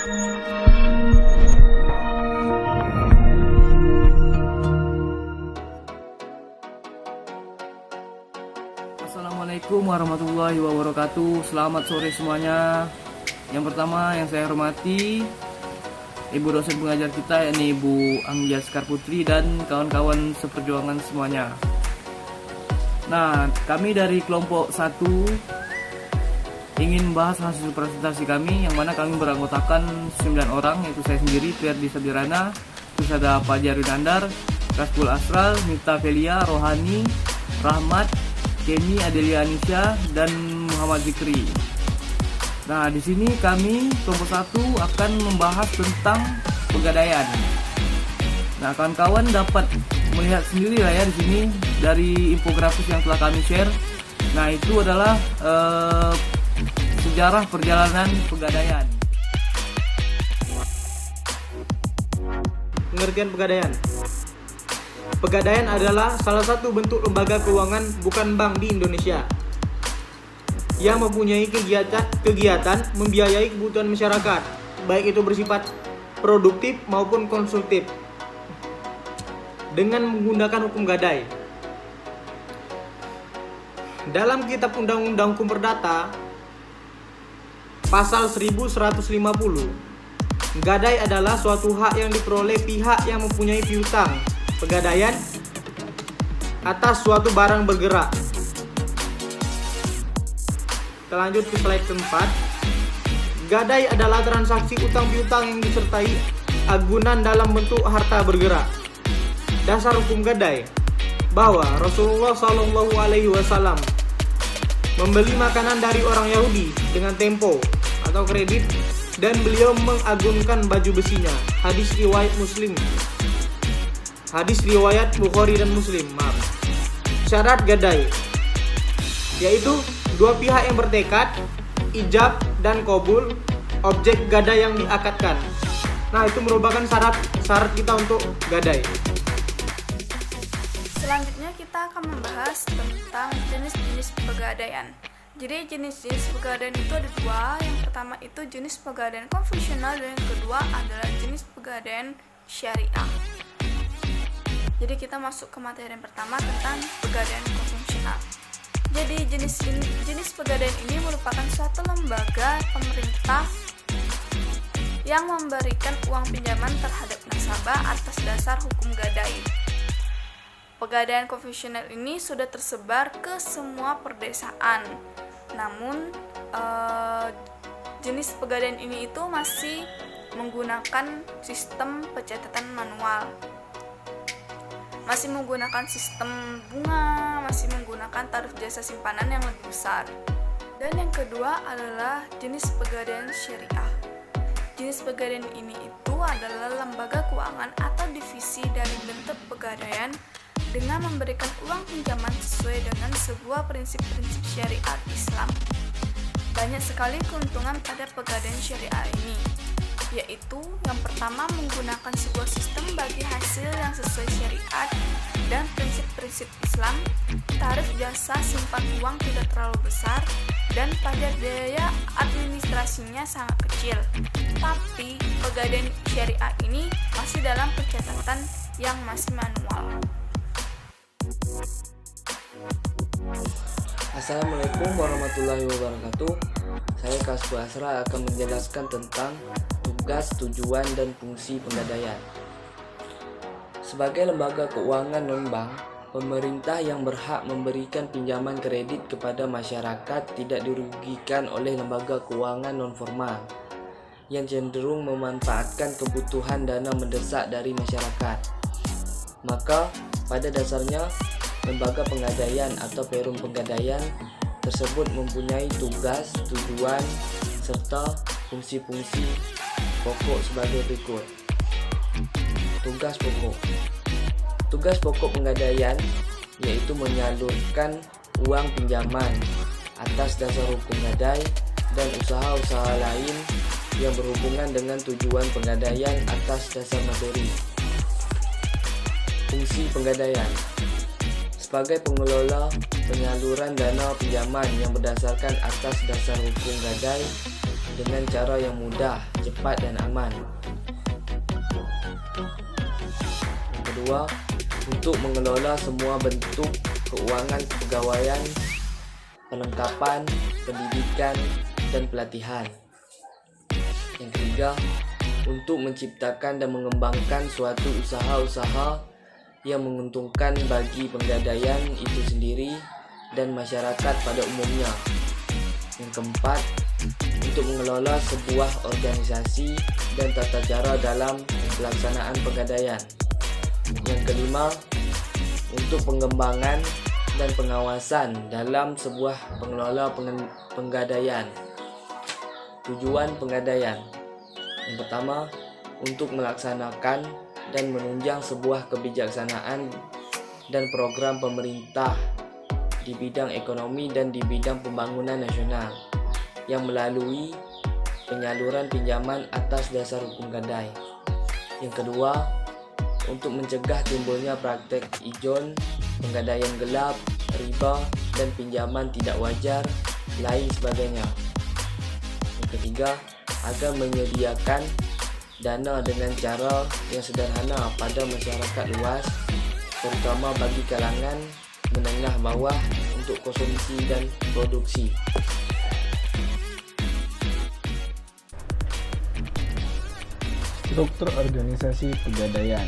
Assalamualaikum warahmatullahi wabarakatuh. Selamat sore semuanya. Yang pertama yang saya hormati Ibu dosen pengajar kita, yakni Ibu Anggia Sekar Putri dan kawan-kawan seperjuangan semuanya. Nah, kami dari kelompok 1 ingin membahas hasil presentasi kami, yang mana kami beranggotakan 9 orang, yaitu saya sendiri, Fierdi Sabirana, terus ada Pak Jarwi Nandar, Raskul Asral, Mita Felia, Rohani, Rahmat, Kemi, Adelia Anisha, dan Muhammad Zikri. Nah, di sini kami kelompok 1 akan membahas tentang pegadaian. Nah, kawan-kawan dapat melihat sendiri lah ya di sini dari infografis yang telah kami share. Nah, itu adalah sejarah perjalanan pegadaian. Pengertian pegadaian. Pegadaian adalah salah satu bentuk lembaga keuangan bukan bank di Indonesia yang mempunyai kegiatan membiayai kebutuhan masyarakat, baik itu bersifat produktif maupun konsumtif, dengan menggunakan hukum gadai. Dalam Kitab Undang-Undang Hukum Perdata, Pasal 1150, gadai adalah suatu hak yang diperoleh pihak yang mempunyai piutang pegadaian atas suatu barang bergerak. Kita lanjut ke slide keempat. Gadai adalah transaksi utang piutang yang disertai agunan dalam bentuk harta bergerak. Dasar hukum gadai bahwa Rasulullah SAW membeli makanan dari orang Yahudi dengan tempo atau kredit, dan beliau mengagunkan baju besinya. Hadis riwayat Bukhari dan Muslim. Syarat gadai yaitu dua pihak yang bertekad, ijab dan qabul objek gadai yang diakadkan. Nah, itu merupakan syarat kita untuk gadai. Selanjutnya kita akan membahas tentang jenis-jenis pegadaian. Jadi jenis-jenis pegadaian itu ada dua. Yang pertama itu jenis pegadaian konvensional, dan yang kedua adalah jenis pegadaian syariah. Jadi kita masuk ke materi yang pertama tentang pegadaian konvensional. Jadi jenis pegadaian ini merupakan suatu lembaga pemerintah yang memberikan uang pinjaman terhadap nasabah atas dasar hukum gadai. Pegadaian konvensional ini sudah tersebar ke semua perdesaan. Namun jenis pegadaian ini itu masih menggunakan sistem pencatatan manual, masih menggunakan sistem bunga, masih menggunakan tarif jasa simpanan yang lebih besar. Dan yang kedua adalah jenis pegadaian syariah. Jenis pegadaian ini itu adalah lembaga keuangan atau divisi dari bentuk pegadaian dengan memberikan uang pinjaman sesuai dengan sebuah prinsip-prinsip syariat Islam. Banyak sekali keuntungan pada pegadaian syariah ini, yaitu yang pertama menggunakan sebuah sistem bagi hasil yang sesuai syariat dan prinsip-prinsip Islam, tarif jasa simpan uang tidak terlalu besar, dan pajak biaya administrasinya sangat kecil. Tapi pegadaian syariah ini masih dalam pencatatan yang masih manual. Assalamualaikum warahmatullahi wabarakatuh. Saya Kasbu Asra akan menjelaskan tentang tugas, tujuan, dan fungsi pegadaian. Sebagai lembaga keuangan non-bank, pemerintah yang berhak memberikan pinjaman kredit kepada masyarakat tidak dirugikan oleh lembaga keuangan non-formal yang cenderung memanfaatkan kebutuhan dana mendesak dari masyarakat. Maka, pada dasarnya, lembaga pegadaian atau perum pegadaian tersebut mempunyai tugas, tujuan, serta fungsi-fungsi pokok sebagai berikut. Tugas pokok pegadaian yaitu menyalurkan uang pinjaman atas dasar hukum gadai dan usaha-usaha lain yang berhubungan dengan tujuan pegadaian atas dasar materi. Fungsi pegadaian sebagai pengelola penyaluran dana pinjaman yang berdasarkan atas dasar hukum gadai dengan cara yang mudah, cepat, dan aman. Yang kedua, untuk mengelola semua bentuk keuangan kepegawaian, perlengkapan, pendidikan, dan pelatihan. Yang ketiga, untuk menciptakan dan mengembangkan suatu usaha-usaha yang menguntungkan bagi penggadaian itu sendiri dan masyarakat pada umumnya. Yang keempat, untuk mengelola sebuah organisasi dan tata cara dalam pelaksanaan penggadaian. Yang kelima, untuk pengembangan dan pengawasan dalam sebuah pengelola penggadaian. Tujuan penggadaian. Yang pertama, untuk melaksanakan dan menunjang sebuah kebijaksanaan dan program pemerintah di bidang ekonomi dan di bidang pembangunan nasional yang melalui penyaluran pinjaman atas dasar hukum gadai. Yang kedua, untuk mencegah timbulnya praktek ijon, penggadaian gelap, riba, dan pinjaman tidak wajar lain sebagainya. Yang ketiga, agar menyediakan dana dengan cara yang sederhana pada masyarakat luas, terutama bagi kalangan menengah bawah untuk konsumsi dan produksi. Struktur organisasi pegadaian.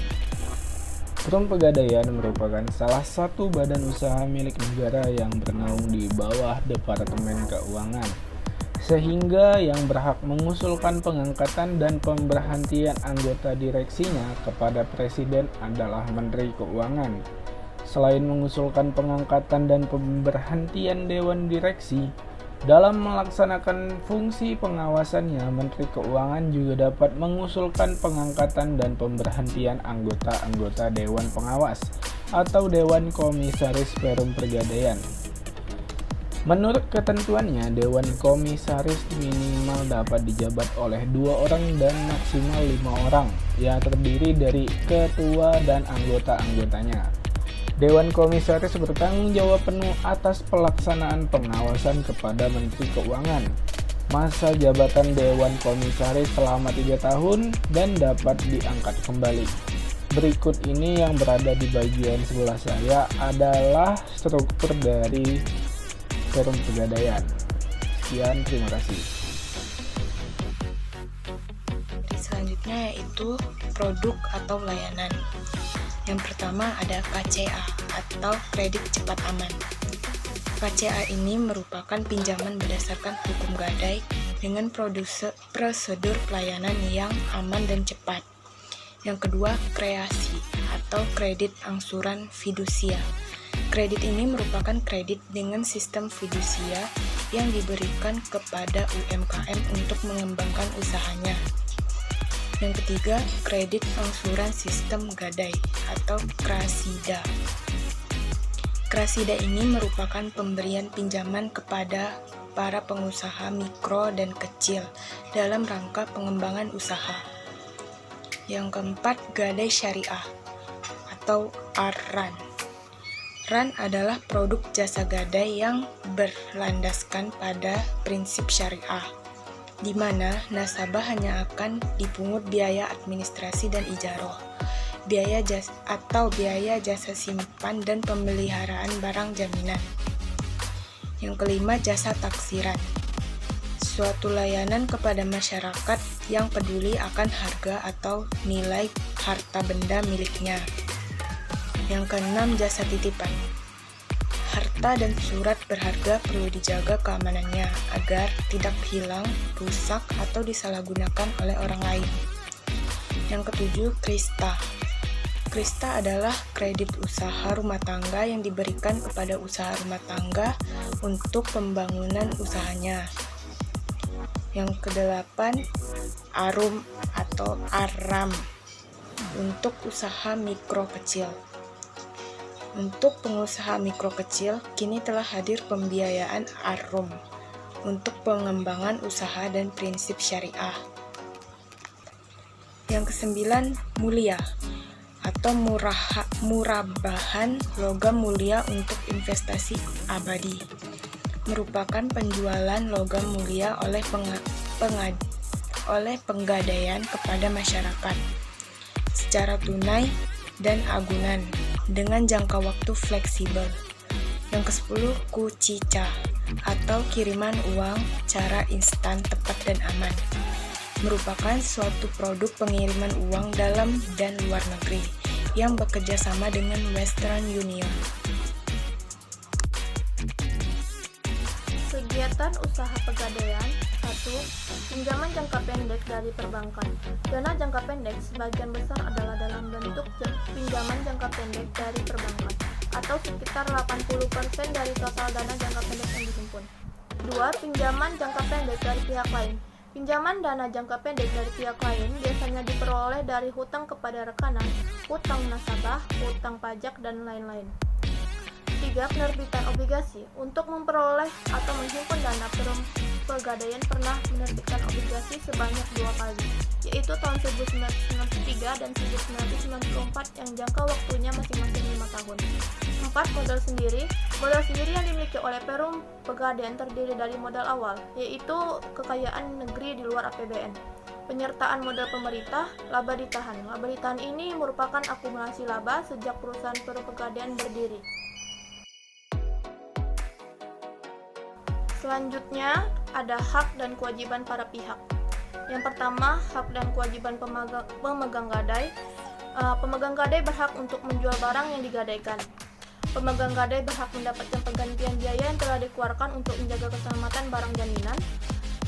Forum Pegadaian merupakan salah satu badan usaha milik negara yang bernaung di bawah Departemen Keuangan, sehingga yang berhak mengusulkan pengangkatan dan pemberhentian anggota direksinya kepada Presiden adalah Menteri Keuangan. Selain mengusulkan pengangkatan dan pemberhentian Dewan Direksi, dalam melaksanakan fungsi pengawasannya, Menteri Keuangan juga dapat mengusulkan pengangkatan dan pemberhentian anggota-anggota Dewan Pengawas atau Dewan Komisaris Perum Pegadaian. Menurut ketentuannya, Dewan Komisaris minimal dapat dijabat oleh 2 orang dan maksimal 5 orang, yang terdiri dari ketua dan anggota-anggotanya. Dewan Komisaris bertanggung jawab penuh atas pelaksanaan pengawasan kepada Menteri Keuangan. Masa jabatan Dewan Komisaris selama 3 tahun dan dapat diangkat kembali. Berikut ini yang berada di bagian sebelah saya adalah struktur dari Forum Pegadaian. Sekian, terima kasih. Selanjutnya yaitu produk atau layanan. Yang pertama ada KCA atau kredit cepat aman. KCA ini merupakan pinjaman berdasarkan hukum gadai dengan prosedur pelayanan yang aman dan cepat. Yang kedua, kreasi atau kredit angsuran fidusia. Kredit ini merupakan kredit dengan sistem fidusia yang diberikan kepada UMKM untuk mengembangkan usahanya. Yang ketiga, kredit angsuran sistem gadai atau Krasida. Krasida ini merupakan pemberian pinjaman kepada para pengusaha mikro dan kecil dalam rangka pengembangan usaha. Yang keempat, gadai syariah atau ARRAN. RAN adalah produk jasa gadai yang berlandaskan pada prinsip syariah, di mana nasabah hanya akan dipungut biaya administrasi dan ijaroh, biaya jasa simpan dan pemeliharaan barang jaminan. Yang kelima, jasa taksiran, suatu layanan kepada masyarakat yang peduli akan harga atau nilai harta benda miliknya. Yang keenam, jasa titipan. Harta dan surat berharga perlu dijaga keamanannya agar tidak hilang, rusak, atau disalahgunakan oleh orang lain. Yang ketujuh, Krista. Krista adalah kredit usaha rumah tangga yang diberikan kepada usaha rumah tangga untuk pembangunan usahanya. Yang kedelapan, ARUM atau ARRAM untuk usaha mikro kecil. Untuk pengusaha mikro kecil, kini telah hadir pembiayaan ARUM untuk pengembangan usaha dan prinsip syariah. Yang kesembilan, mulia atau murabahan logam mulia untuk investasi abadi. Merupakan penjualan logam mulia oleh penggadaian kepada masyarakat secara tunai dan agunan dengan jangka waktu fleksibel. Yang ke-10, Kucica atau kiriman uang cara instan, tepat, dan aman. Merupakan suatu produk pengiriman uang dalam dan luar negeri yang bekerja sama dengan Western Union. Kegiatan usaha pegadaian. 1. Pinjaman jangka pendek dari perbankan. Dana jangka pendek sebagian besar adalah dalam bentuk pinjaman jangka pendek dari perbankan, atau sekitar 80% dari total dana jangka pendek yang dihimpun. 2. Pinjaman jangka pendek dari pihak lain. Pinjaman dana jangka pendek dari pihak lain biasanya diperoleh dari hutang kepada rekanan, hutang nasabah, hutang pajak, dan lain-lain. 3. Penerbitan obligasi. Untuk memperoleh atau menghimpun dana, pegadaian pernah menerbitkan obligasi sebanyak 2 kali, yaitu tahun 1993 dan 1994 yang jangka waktunya masing-masing 5 tahun. 4. Modal sendiri. Modal sendiri yang dimiliki oleh Perum Pegadaian terdiri dari modal awal, yaitu kekayaan negeri di luar APBN. Penyertaan modal pemerintah, laba ditahan. Laba ditahan ini merupakan akumulasi laba sejak perusahaan Perum Pegadaian berdiri. Selanjutnya, ada hak dan kewajiban para pihak. Yang pertama, hak dan kewajiban pemegang gadai. Pemegang gadai berhak untuk menjual barang yang digadaikan. Pemegang gadai berhak mendapatkan penggantian biaya yang telah dikeluarkan untuk menjaga keselamatan barang jaminan.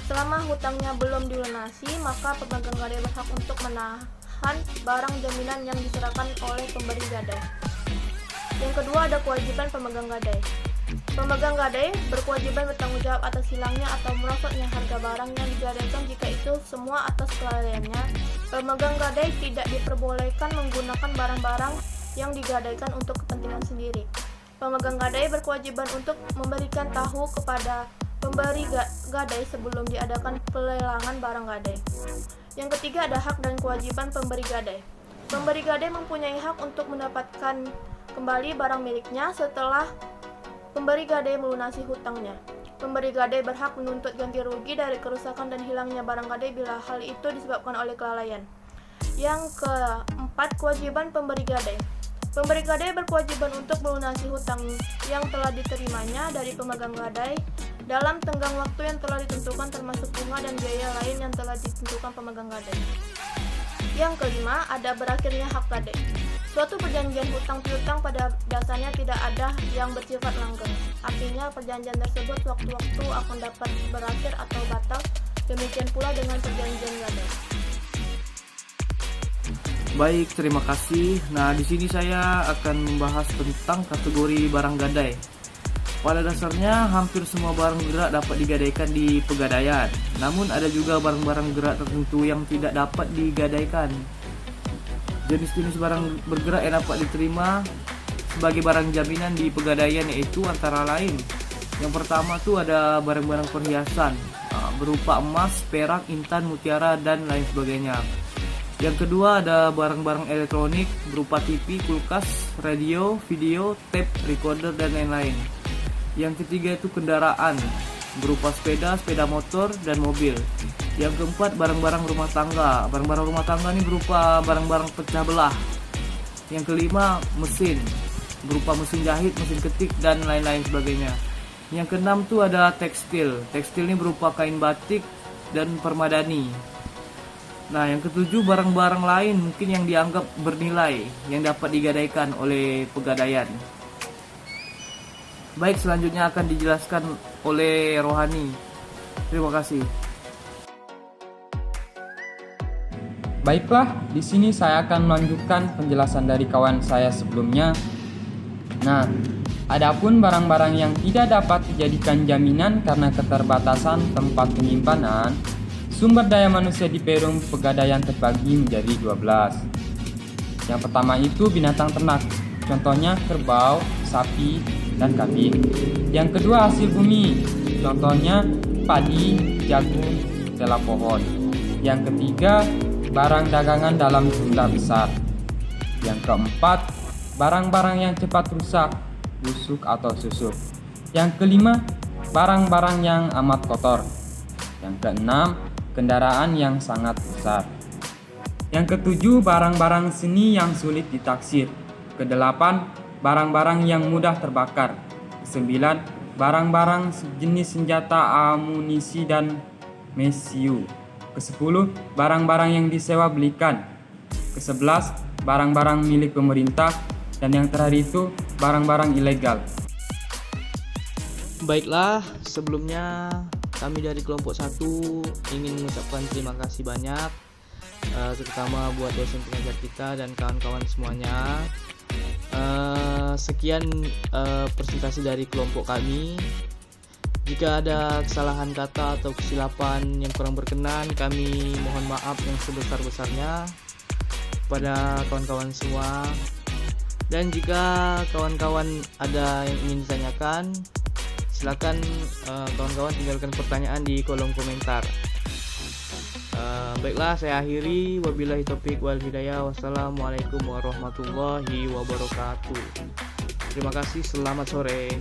Selama hutangnya belum dilunasi, maka pemegang gadai berhak untuk menahan barang jaminan yang diserahkan oleh pemberi gadai. Yang kedua, ada kewajiban pemegang gadai. Pemegang gadai berkewajiban bertanggung jawab atas hilangnya atau merosotnya harga barang yang digadaikan jika itu semua atas kelalaiannya. Pemegang gadai tidak diperbolehkan menggunakan barang-barang yang digadaikan untuk kepentingan sendiri. Pemegang gadai berkewajiban untuk memberikan tahu kepada pemberi gadai sebelum diadakan pelelangan barang gadai. Yang ketiga, ada hak dan kewajiban pemberi gadai. Pemberi gadai mempunyai hak untuk mendapatkan kembali barang miliknya setelah pemberi gadai melunasi hutangnya. Pemberi gadai berhak menuntut ganti rugi dari kerusakan dan hilangnya barang gadai bila hal itu disebabkan oleh kelalaian. Yang keempat, kewajiban pemberi gadai. Pemberi gadai berkewajiban untuk melunasi hutang yang telah diterimanya dari pemegang gadai dalam tenggang waktu yang telah ditentukan, termasuk bunga dan biaya lain yang telah ditentukan pemegang gadai. Yang kelima, ada berakhirnya hak gadai. Suatu perjanjian hutang piutang pada dasarnya tidak ada yang bersifat langgeng. Artinya perjanjian tersebut waktu-waktu akan dapat berakhir atau batal. Demikian pula dengan perjanjian gadai. Baik, terima kasih. Nah, di sini saya akan membahas tentang kategori barang gadai. Pada dasarnya, hampir semua barang gerak dapat digadaikan di pegadaian. Namun ada juga barang-barang gerak tertentu yang tidak dapat digadaikan. Jenis-jenis barang bergerak yang dapat diterima sebagai barang jaminan di pegadaian yaitu antara lain. Yang pertama tuh ada barang-barang perhiasan berupa emas, perak, intan, mutiara, dan lain sebagainya. Yang kedua ada barang-barang elektronik berupa TV, kulkas, radio, video, tape, recorder, dan lain-lain. Yang ketiga itu kendaraan berupa sepeda, sepeda motor, dan mobil. Yang keempat, barang-barang rumah tangga. Barang-barang rumah tangga ini berupa barang-barang pecah belah. Yang kelima, mesin berupa mesin jahit, mesin ketik, dan lain-lain sebagainya. Yang keenam tuh ada tekstil. Tekstil ini berupa kain batik dan permadani. Nah, yang ketujuh, barang-barang lain mungkin yang dianggap bernilai yang dapat digadaikan oleh pegadaian. Baik, selanjutnya akan dijelaskan oleh Rohani. Terima kasih. Baiklah, di sini saya akan melanjutkan penjelasan dari kawan saya sebelumnya. Nah, adapun barang-barang yang tidak dapat dijadikan jaminan karena keterbatasan tempat penyimpanan, sumber daya manusia di Perum Pegadaian terbagi menjadi 12. Yang pertama itu binatang ternak, contohnya kerbau, sapi, dan kambing. Yang kedua hasil bumi, contohnya padi, jagung, sela pohon. Yang ketiga barang dagangan dalam jumlah besar. Yang keempat, barang-barang yang cepat rusak, busuk atau susuk. Yang kelima, barang-barang yang amat kotor. Yang keenam, kendaraan yang sangat besar. Yang ketujuh, barang-barang seni yang sulit ditaksir. Kedelapan, barang-barang yang mudah terbakar. Kesembilan, barang-barang jenis senjata, amunisi, dan mesiu. Kesepuluh, barang-barang yang disewa belikan. Kesebelas, barang-barang milik pemerintah. Dan yang terakhir itu, barang-barang ilegal. Baiklah, sebelumnya kami dari kelompok 1 ingin mengucapkan terima kasih banyak, terutama buat dosen pengajar kita dan kawan-kawan semuanya. Sekian presentasi dari kelompok kami. Jika ada kesalahan kata atau kesilapan yang kurang berkenan, kami mohon maaf yang sebesar-besarnya kepada kawan-kawan semua. Dan jika kawan-kawan ada yang ingin ditanyakan, silakan kawan-kawan tinggalkan pertanyaan di kolom komentar. Baiklah, saya akhiri. Wabillahi taufiq wal hidayah. Wassalamualaikum warahmatullahi wabarakatuh. Terima kasih, selamat sore.